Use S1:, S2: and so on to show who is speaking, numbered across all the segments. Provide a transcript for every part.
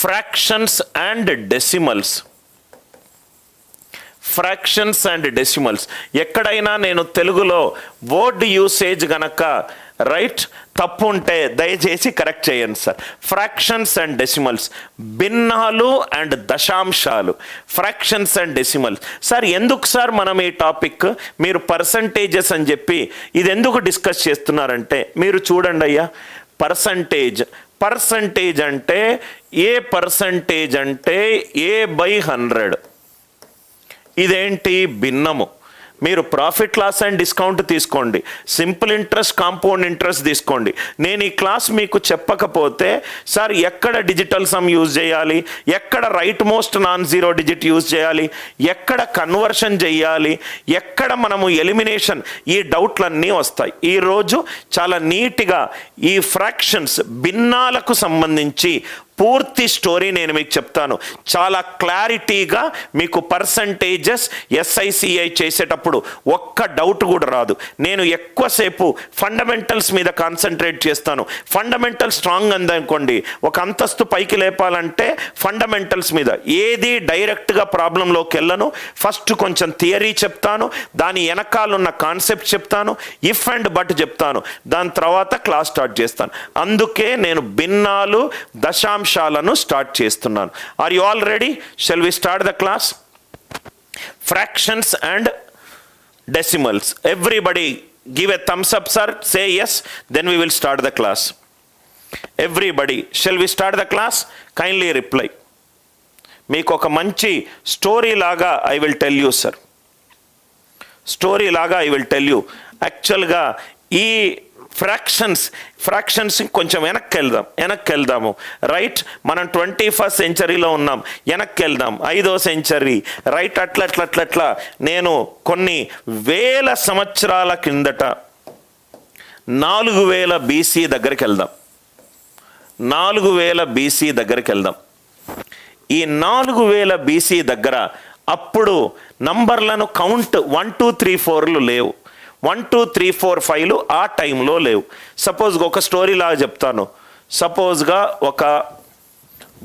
S1: Fractions and decimals. Fractions and decimals ఎక్కడైనా నేను తెలుగులో వర్డ్ యూసేజ్ గనక రైట్ తప్పు ఉంటే దయచేసి కరెక్ట్ చేయండి సార్. ఫ్రాక్షన్స్ అండ్ డెసిమల్స్, భిన్నాలు అండ్ దశాంశాలు, ఫ్రాక్షన్స్ అండ్ డెసిమల్స్. సార్ ఎందుకు సార్ మనం ఈ టాపిక్, మీరు పర్సంటేజెస్ అని చెప్పి ఇది ఎందుకు డిస్కస్ చేస్తున్నారంటే, మీరు చూడండి అయ్యా, పర్సంటేజ్ అంటే ఏ పర్సంటేజ్ అంటే A/100. ఇదేంటి భిన్నము. మీరు ప్రాఫిట్ లాస్ అండ్ డిస్కౌంట్ తీసుకోండి, సింపుల్ ఇంట్రెస్ట్, కాంపౌండ్ ఇంట్రెస్ట్ తీసుకోండి. నేను ఈ క్లాస్ మీకు చెప్పకపోతే సార్ ఎక్కడ డిజిటల్ సమ్ యూజ్ చేయాలి, ఎక్కడ right most non zero digit use చేయాలి, ఎక్కడ కన్వర్షన్ చేయాలి, ఎక్కడ మనము ఎలిమినేషన్, ఈ డౌట్లన్నీ వస్తాయి. ఈరోజు చాలా నీట్గా ఈ ఫ్రాక్షన్స్ భిన్నాలకు సంబంధించి పూర్తి స్టోరీ నేను మీకు చెప్తాను. చాలా క్లారిటీగా మీకు పర్సంటేజెస్ SICI చేసేటప్పుడు ఒక్క డౌట్ కూడా రాదు. నేను ఎక్కువసేపు ఫండమెంటల్స్ మీద కాన్సన్ట్రేట్ చేస్తాను. ఫండమెంటల్ స్ట్రాంగ్ అందనుకోండి, ఒక అంతస్తు పైకి లేపాలంటే ఫండమెంటల్స్ మీద, ఏది డైరెక్ట్గా ప్రాబ్లంలోకి వెళ్ళను. ఫస్ట్ కొంచెం థియరీ చెప్తాను, దాని వెనకాలన్న కాన్సెప్ట్ చెప్తాను, ఇఫ్ అండ్ బట్ చెప్తాను, దాని తర్వాత క్లాస్ స్టార్ట్ చేస్తాను. అందుకే నేను భిన్నాలు, దశాంశాలను స్టార్ట్ చేస్తున్నాను. Are you all ready? Shall we start the class? Fractions and decimals. Everybody give a thumbs up sir, say yes, then we will start the class. Everybody, shall we start the class? Kindly reply. మీకు ఒక మంచి story లాగా I will tell you sir, story లాగా I will tell you. యాక్చువల్గా ఈ fractions కొంచెం వెనక్కి వెళ్దాము రైట్. మనం 21st సెంచరీలో ఉన్నాం, వెనక్కి వెళ్దాం 5వ సెంచరీ రైట్. అట్లా నేను కొన్ని వేల సంవత్సరాల కిందట 4000 BC దగ్గరికి వెళ్దాం. 4000 BC దగ్గరికి వెళ్దాం. ఈ 4000 BC దగ్గర అప్పుడు నంబర్లను కౌంట్ 1 2 3 4లు లేవు, 1 2 3 4 5లు ఆ టైంలో లేవు. సపోజ్గా ఒక స్టోరీ లాగా చెప్తాను. సపోజ్గా ఒక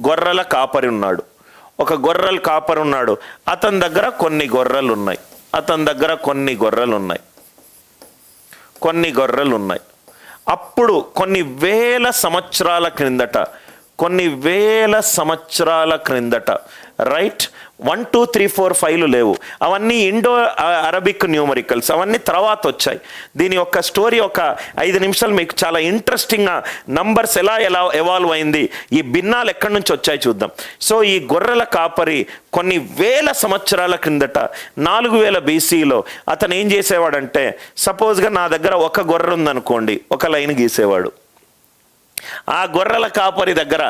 S1: గొర్రెల కాపరి ఉన్నాడు, అతని దగ్గర కొన్ని గొర్రెలు ఉన్నాయి. అప్పుడు కొన్ని వేల సంవత్సరాల క్రిందట రైట్ 1 2 3 4 5లు లేవు. అవన్నీ ఇండో అరబిక్ న్యూమరికల్స్, అవన్నీ తర్వాత వచ్చాయి. దీని యొక్క స్టోరీ ఒక 5 నిమిషాలు మీకు చాలా ఇంట్రెస్టింగ్గా, నంబర్స్ ఎలా ఎవాల్వ్ అయింది, ఈ భిన్నాలు ఎక్కడి నుంచి వచ్చాయి చూద్దాం. సో ఈ గొర్రెల కాపరి కొన్ని వేల సంవత్సరాల కిందట 4000 BCలో అతను ఏం చేసేవాడంటే, సపోజ్గా నా దగ్గర ఒక గొర్రె ఉందనుకోండి, ఒక లైన్ గీసేవాడు. ఆ గొర్రెల కాపరి దగ్గర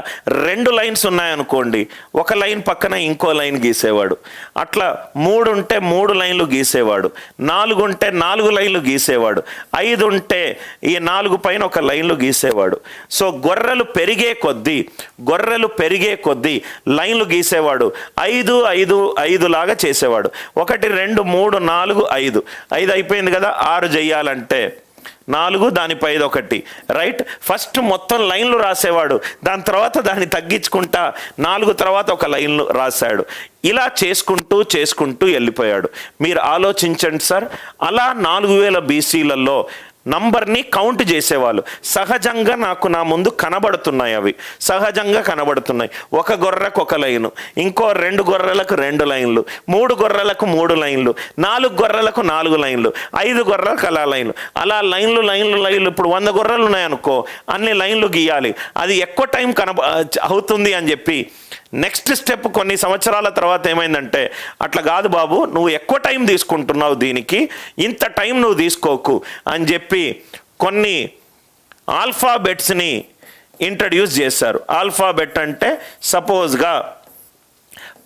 S1: 2 లైన్స్ ఉన్నాయనుకోండి, ఒక లైన్ పక్కన ఇంకో లైన్ గీసేవాడు. అట్లా 3 ఉంటే 3 లైన్లు గీసేవాడు, 4 ఉంటే 4 లైన్లు గీసేవాడు, 5 ఉంటే ఈ 4 పైన ఒక లైన్లు గీసేవాడు. సో గొర్రెలు పెరిగే కొద్దీ లైన్లు గీసేవాడు. 5 5 5 లాగా చేసేవాడు. 1 2 3 4 5 అయిపోయింది కదా. 6 చెయ్యాలంటే 4 దానిపై 1 రైట్. ఫస్ట్ మొత్తం లైన్లు రాసేవాడు, దాని తర్వాత దాన్ని తగ్గించుకుంటా 4 తర్వాత ఒక లైన్లు రాశాడు. ఇలా చేసుకుంటూ వెళ్ళిపోయాడు. మీరు ఆలోచించండి సార్, అలా 4000 BCలలో నంబర్ని కౌంట్ చేసేవాళ్ళు. సహజంగా నా ముందు కనబడుతున్నాయి, అవి సహజంగా కనబడుతున్నాయి. ఒక గొర్రెకు ఒక లైను, ఇంకో 2 గొర్రెలకు 2 లైన్లు, 3 గొర్రెలకు 3 లైన్లు, 4 గొర్రెలకు 4 లైన్లు, 5 గొర్రెలకు అలా లైన్లు, అలా లైన్లు. ఇప్పుడు 100 గొర్రెలు ఉన్నాయనుకో, అన్ని లైన్లు గీయాలి. అది ఎక్కువ టైం అవుతుంది అని చెప్పి నెక్స్ట్ స్టెప్ కొన్ని సంవత్సరాల తర్వాత ఏమైందంటే, అట్లా కాదు బాబు, నువ్వు ఎక్కువ టైం తీసుకుంటున్నావు, దీనికి ఇంత టైం నువ్వు తీసుకోకు అని చెప్పి కొన్ని ఆల్ఫాబెట్స్ని ఇంట్రడ్యూస్ చేశారు. ఆల్ఫాబెట్ అంటే సపోజ్గా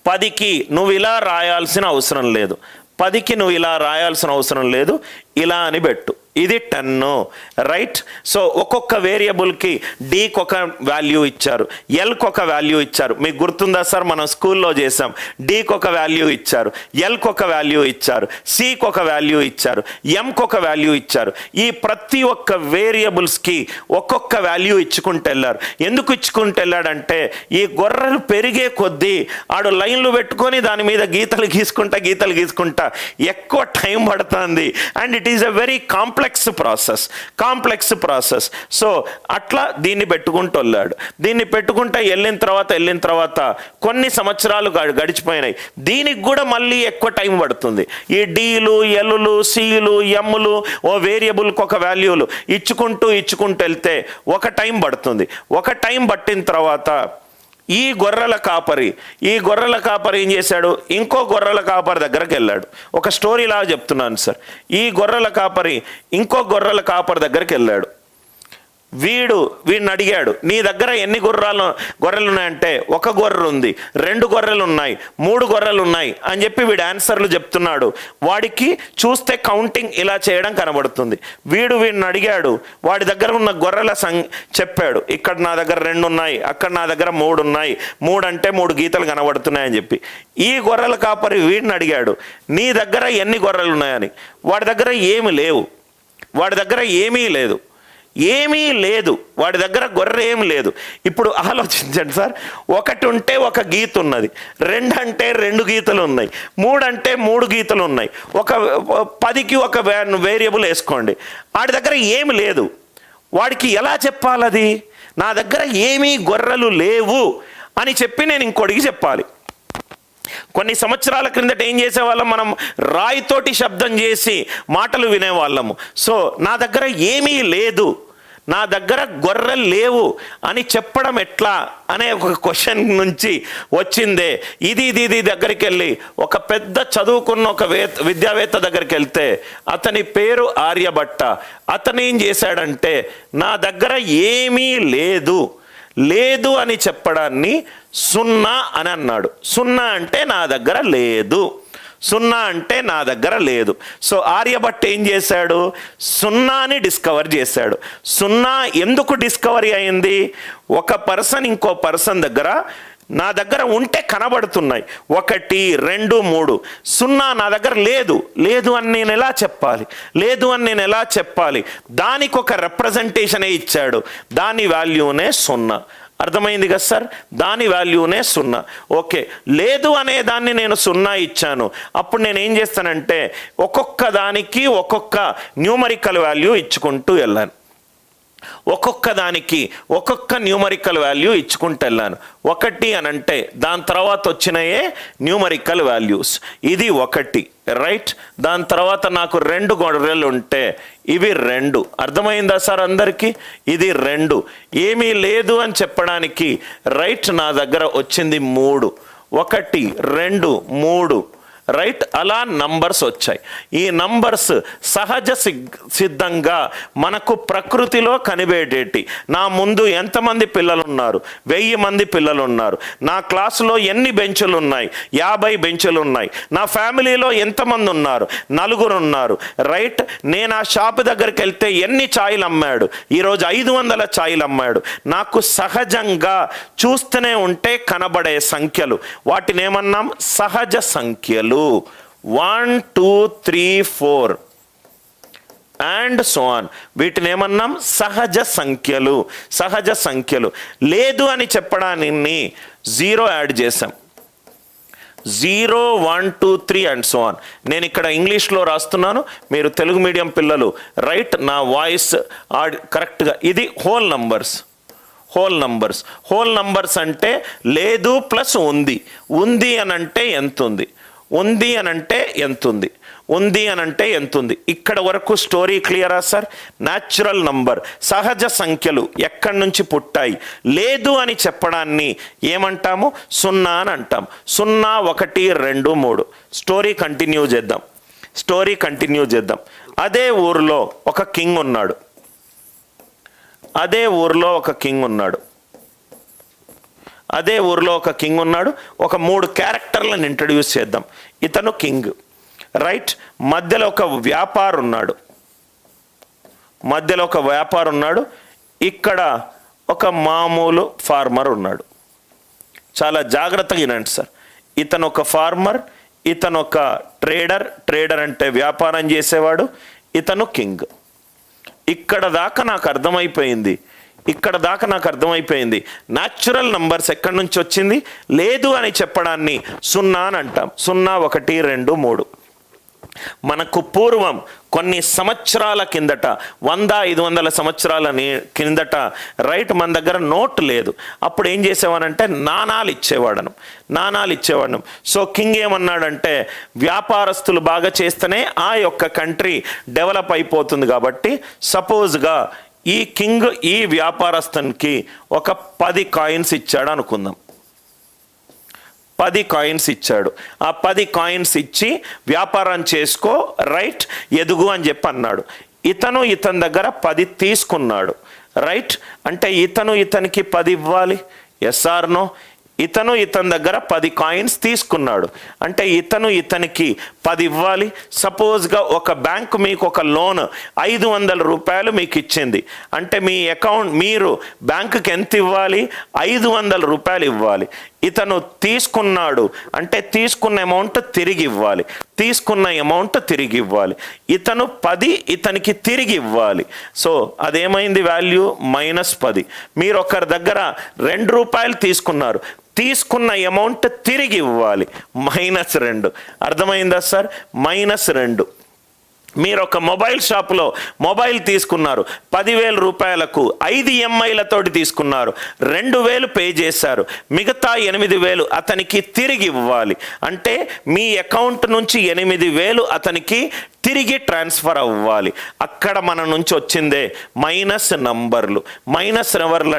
S1: 10కి నువ్వు ఇలా రాయాల్సిన అవసరం లేదు, 10కి నువ్వు ఇలా రాయాల్సిన అవసరం లేదు, ఇలా అని పెట్టు. ఇది 10, రైట్. సో ఒక్కొక్క వేరియబుల్కి డీకి ఒక వాల్యూ ఇచ్చారు, ఎల్కి ఒక వాల్యూ ఇచ్చారు. మీకు గుర్తుందా సార్, మనం స్కూల్లో చేసాం. డీకి ఒక వాల్యూ ఇచ్చారు, ఎల్కి ఒక వాల్యూ ఇచ్చారు, సికి ఒక వాల్యూ ఇచ్చారు, ఎంకి ఒక వాల్యూ ఇచ్చారు. ఈ ప్రతి ఒక్క వేరియబుల్స్కి ఒక్కొక్క వాల్యూ ఇచ్చుకుంటూ వెళ్ళారు. ఎందుకు ఇచ్చుకుంటూ వెళ్ళాడంటే ఈ గొర్రెలు పెరిగే కొద్దీ ఆడు లైన్లు పెట్టుకొని దాని మీద గీతలు గీసుకుంటా ఎక్కువ టైం పడుతుంది. And it is a very complex process. So అట్లా దీన్ని పెట్టుకుంటూ వెళ్ళాడు. దీన్ని పెట్టుకుంటా వెళ్ళిన తర్వాత కొన్ని సంవత్సరాలు గడిచిపోయినాయి. దీనికి కూడా మళ్ళీ ఎక్కువ టైం పడుతుంది. ఈ డీలు, ఎల్లులు, సిలు, ఎమ్ములు, ఓ వేరియబుల్కి ఒక వాల్యూలు ఇచ్చుకుంటూ వెళ్తే ఒక టైం పడుతుంది. ఒక టైం పట్టిన తర్వాత ఈ గొర్రెల కాపరి ఏం చేశాడు, ఇంకో గొర్రెల కాపరి దగ్గరకు వెళ్ళాడు. ఒక స్టోరీ లాగా చెప్తున్నాను సార్. ఈ గొర్రెల కాపరి ఇంకో గొర్రెల కాపరి దగ్గరికి వెళ్ళాడు. వీడిని అడిగాడు, నీ దగ్గర ఎన్ని గొర్రెలు ఉన్నాయంటే, ఒక గొర్రెలు ఉంది, 2 గొర్రెలు ఉన్నాయి, 3 గొర్రెలు ఉన్నాయి అని చెప్పి వీడు ఆన్సర్లు చెప్తున్నాడు. వాడికి చూస్తే కౌంటింగ్ ఇలా చేయడం కనబడుతుంది. వీడిని అడిగాడు, వాడి దగ్గర ఉన్న గొర్రెల చెప్పాడు. ఇక్కడ నా దగ్గర 2 ఉన్నాయి, అక్కడ నా దగ్గర 3 ఉన్నాయి, 3 అంటే 3 గీతలు కనబడుతున్నాయని చెప్పి. ఈ గొర్రెల కాపరి వీడిని అడిగాడు, నీ దగ్గర ఎన్ని గొర్రెలు ఉన్నాయని. వాడి దగ్గర ఏమీ లేదు, వాడి దగ్గర గొర్రె ఏమి లేదు. ఇప్పుడు ఆలోచించండి సార్, 1 ఉంటే 1 గీత ఉన్నది, 2 అంటే 2 గీతలు ఉన్నాయి, 3 అంటే 3 గీతలు ఉన్నాయి, 10కి ఒక వేరియబుల్ వేసుకోండి. వాడి దగ్గర ఏమి లేదు. వాడికి ఎలా చెప్పాలది, నా దగ్గర ఏమీ గొర్రెలు లేవు అని చెప్పి నేను ఇంకోటికి చెప్పాలి. కొన్ని సంవత్సరాల క్రిందట ఏం చేసేవాళ్ళం, మనం రాయితోటి శబ్దం చేసి మాటలు వినేవాళ్ళము. సో నా దగ్గర ఏమీ లేదు, నా దగ్గర గొర్రెలు లేవు అని చెప్పడం ఎట్లా అనే ఒక క్వశ్చన్ నుంచి వచ్చిందే. ఇది దగ్గరికి వెళ్ళి ఒక పెద్ద చదువుకున్న ఒక విద్యావేత్త దగ్గరికి వెళ్తే, అతని పేరు ఆర్యభట్ట. అతను ఏం చేశాడంటే, నా దగ్గర ఏమీ లేదు అని చెప్పడాన్ని 0 అని అన్నాడు. 0 అంటే నా దగ్గర లేదు. సో ఆర్యభట్ట ఏం చేశాడు, 0ని డిస్కవర్ చేశాడు. 0 ఎందుకు డిస్కవరీ అయింది, ఒక పర్సన్ ఇంకో పర్సన్ దగ్గర నా దగ్గర ఉంటే కనబడుతున్నాయి 1, 2, 3. 0 నా దగ్గర లేదు అని నేను ఎలా చెప్పాలి, దానికి ఒక రిప్రజెంటేషనే ఇచ్చాడు. దాని వాల్యూనే 0. అర్థమైంది కదా సార్, దాని వాల్యూనే 0. ఓకే, లేదు అనే దాన్ని నేను 0 ఇచ్చాను. అప్పుడు నేను ఏం చేస్తానంటే, ఒక్కొక్క దానికి ఒక్కొక్క న్యూమరికల్ వాల్యూ ఇచ్చుకుంటూ వెళ్ళాను. ఒక్కొక్క దానికి ఒక్కొక్క న్యూమరికల్ వాల్యూ ఇచ్చుకుంటూ వెళ్ళాను. 1 అని అంటే దాని తర్వాత వచ్చినాయే న్యూమరికల్ వాల్యూస్. ఇది 1, రైట్. దాని తర్వాత నాకు 2 గొర్రెలు ఉంటే ఇవి 2. అర్థమైందా సార్ అందరికీ, ఇది 2. ఏమీ లేదు అని చెప్పడానికి రైట్ నా దగ్గర వచ్చింది 3. 1, 2, 3, రైట్. అలా నంబర్స్ వచ్చాయి. ఈ నంబర్స్ సహజ సిద్ధంగా మనకు ప్రకృతిలో కనిపెట్టేటి. నా ముందు ఎంతమంది పిల్లలు ఉన్నారు, 1000 మంది పిల్లలు ఉన్నారు. నా క్లాసులో ఎన్ని బెంచులు ఉన్నాయి, 50 బెంచులు ఉన్నాయి. నా ఫ్యామిలీలో ఎంతమంది ఉన్నారు, 4 ఉన్నారు, రైట్. నేను ఆ షాప్ దగ్గరికి వెళ్తే ఎన్ని ఛాయలు అమ్మాడు, ఈరోజు 500 ఛాయలు అమ్మాడు. నాకు సహజంగా చూస్తూనే ఉంటే కనబడే సంఖ్యలు, వాటిని ఏమన్నాం, సహజ సంఖ్యలు. 1, 2, 3, 4 అండ్ సో ఆన్. వీటిని ఏమన్నాం, సహజ సంఖ్యలు. లేదు అని చెప్పడానికి 0 యాడ్ చేసాం. 0, 1, 2, 3 అండ్ సో ఆన్. నేను ఇక్కడ ఇంగ్లీష్లో రాస్తున్నాను, మీరు తెలుగు మీడియం పిల్లలు రైట్, నా వాయిస్ కరెక్ట్గా. ఇది హోల్ నంబర్స్. హోల్ నంబర్స్ అంటే లేదు ప్లస్ ఉంది అని అంటే ఎంత ఉంది, ఉంది అని అంటే ఎంత ఉంది. ఇక్కడ వరకు స్టోరీ క్లియరా సార్? న్యాచురల్ నంబర్, సహజ సంఖ్యలు ఎక్కడి నుంచి పుట్టాయి. లేదు అని చెప్పడాన్ని ఏమంటాము, 0 అని అంటాం. 0, 1, 2, 3. స్టోరీ కంటిన్యూ చేద్దాం. అదే ఊరిలో ఒక కింగ్ ఉన్నాడు. ఒక 3 క్యారెక్టర్లను ఇంట్రడ్యూస్ చేద్దాం. ఇతను కింగ్, రైట్. మధ్యలో ఒక వ్యాపారి ఉన్నాడు. మధ్యలో ఒక వ్యాపారి ఉన్నాడు, ఇక్కడ ఒక మామూలు ఫార్మర్ ఉన్నాడు. చాలా జాగ్రత్తగా వినండి సార్. ఇతను ఒక ఫార్మర్, ఇతను ఒక ట్రేడర్. ట్రేడర్ అంటే వ్యాపారం చేసేవాడు. ఇతను కింగ్. ఇక్కడ దాకా నాకు అర్థమైపోయింది. న్యాచురల్ నంబర్స్ ఎక్కడి నుంచి వచ్చింది? లేదు అని చెప్పడాన్ని 0 అని అంటాం. 0, 1, 2, 3. మనకు పూర్వం కొన్ని సంవత్సరాల కిందట, 100-500 సంవత్సరాల కిందట రైట్, మన దగ్గర నోట్ లేదు. అప్పుడు ఏం చేసేవాడంటే నాణాలు ఇచ్చేవాడు. సో కింగ్ ఏమన్నాడంటే, వ్యాపారస్తులు బాగా చేస్తేనే ఆ యొక్క కంట్రీ డెవలప్ అయిపోతుంది. కాబట్టి సపోజ్గా ఈ కింగ్ ఈ వ్యాపారస్తునికి ఒక 10 కాయిన్స్ ఇచ్చాడు అనుకుందాం. 10 కాయిన్స్ ఇచ్చాడు. ఆ 10 కాయిన్స్ ఇచ్చి వ్యాపారం చేసుకో, రైట్, ఎదుగు అని చెప్పి అన్నాడు. ఇతని దగ్గర 10 తీసుకున్నాడు, రైట్. అంటే ఇతనికి 10 ఇవ్వాలి, ఎస్ ఆర్ నో? ఇతని దగ్గర 10 కాయిన్స్ తీసుకున్నాడు, అంటే ఇతనికి 10 ఇవ్వాలి. సపోజ్గా ఒక బ్యాంకు మీకు ఒక లోన్ 500 రూపాయలు మీకు ఇచ్చింది, అంటే మీ అకౌంట్, మీరు బ్యాంకుకి ఎంత ఇవ్వాలి? 500 రూపాయలు ఇవ్వాలి. ఇతను తీసుకున్నాడు, అంటే తీసుకున్న అమౌంట్ తిరిగి ఇవ్వాలి. ఇతను 10 ఇతనికి తిరిగి ఇవ్వాలి. సో అదేమైంది? వాల్యూ -10. మీరు ఒకరి దగ్గర 2 రూపాయలు తీసుకున్నారు, తీసుకున్న అమౌంట్ తిరిగి ఇవ్వాలి, -2. అర్థమైందా సార్? -2. మీరు ఒక మొబైల్ షాపులో మొబైల్ తీసుకున్నారు, 10,000 రూపాయలకు 5 EMIలతోటి తీసుకున్నారు, 2,000 పే చేశారు, మిగతా 8,000 అతనికి తిరిగి ఇవ్వాలి. అంటే మీ అకౌంట్ నుంచి 8,000 అతనికి తిరిగి ట్రాన్స్ఫర్ అవ్వాలి. అక్కడ మన నుంచి వచ్చిందే మైనస్ నంబర్లు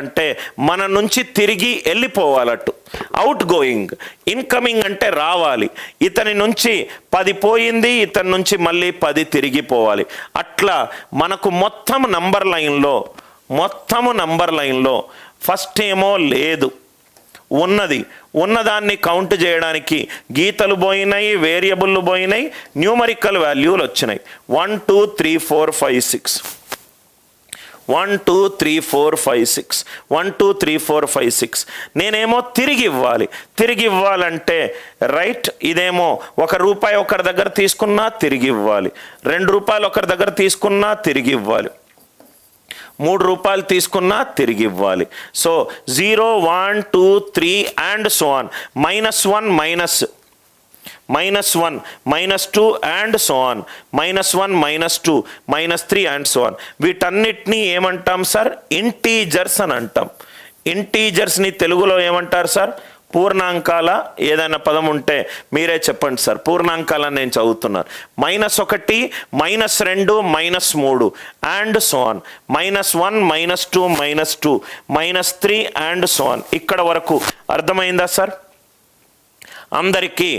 S1: అంటే మన నుంచి తిరిగి వెళ్ళిపోవాలట్టు. Out going. ఇన్కమింగ్ అంటే రావాలి. ఇతని నుంచి 10 పోయింది, ఇతని నుంచి మళ్ళీ 10 తిరిగిపోవాలి. అట్లా మనకు మొత్తం నంబర్ లైన్లో ఫస్ట్ ఏమో లేదు, ఉన్నదాన్ని కౌంట్ చేయడానికి గీతలు పోయినాయి, వేరియబుల్లు పోయినాయి, న్యూమరికల్ వాల్యూలు వచ్చినాయి. 1 2 3 4 5 6 1 2 3 4 5 6 1 2 3 4 5 6. నేనేమో తిరిగి ఇవ్వాలంటే రైట్, ఇదేమో ₹1 ఒకరి దగ్గర తీసుకున్నా తిరిగి ఇవ్వాలి, ₹2 ఒకరి దగ్గర తీసుకున్నా తిరిగి ఇవ్వాలి, ₹3 తీసుకున్నా తిరిగి ఇవ్వాలి. So 0 1 2 3 and so on. -1 -2 and so on. -1 -2 -3 and so on. వీటన్నిటినీ ఏమంటాం సార్? ఇంటీజర్స్ అని అంటాం. ఇంటీజర్స్ని తెలుగులో ఏమంటారు సార్? పూర్ణాంకాల. ఏదైనా పదం ఉంటే మీరే చెప్పండి సార్. పూర్ణాంకాలని నేను చదువుతున్నాను. -1 -2 -3 and so on. -1 -2 -2 -3 and so on. ఇక్కడ వరకు అర్థమైందా సార్? అందరికీ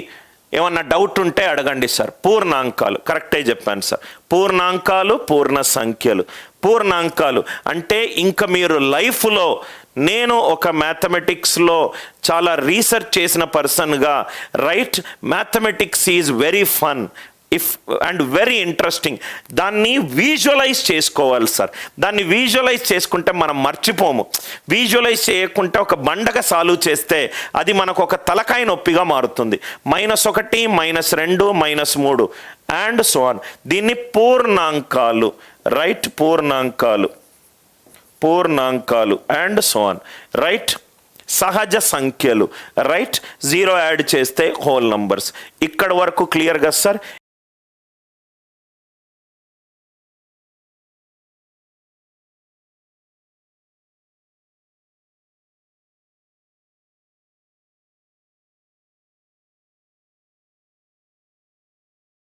S1: ఏమన్నా డౌట్ ఉంటే అడగండి సార్. పూర్ణాంకాలు కరెక్టే చెప్పాను సార్. పూర్ణాంకాలు, పూర్ణ సంఖ్యలు. పూర్ణాంకాలు అంటే ఇంకా మీరు లైఫ్లో, నేను ఒక మ్యాథమెటిక్స్లో చాలా రీసెర్చ్ చేసిన పర్సన్గా, right, mathematics is very fun and very interesting. దాన్ని విజువలైజ్ చేసుకోవాలి సార్. దాన్ని విజువలైజ్ చేసుకుంటే మనం మర్చిపోము. విజువలైజ్ చేయకుంటే ఒక బండగా సాల్వ్ చేస్తే అది మనకు ఒక తలకాయ నొప్పిగా మారుతుంది. -1 -2 -3 అండ్ సో ఆన్. దీన్ని పూర్ణాంకాలు, రైట్, పూర్ణాంకాలు అండ్ సో ఆన్, రైట్. సహజ సంఖ్యలు, రైట్. 0 యాడ్ చేస్తే హోల్ నంబర్స్. ఇక్కడ వరకు క్లియర్గా సార్?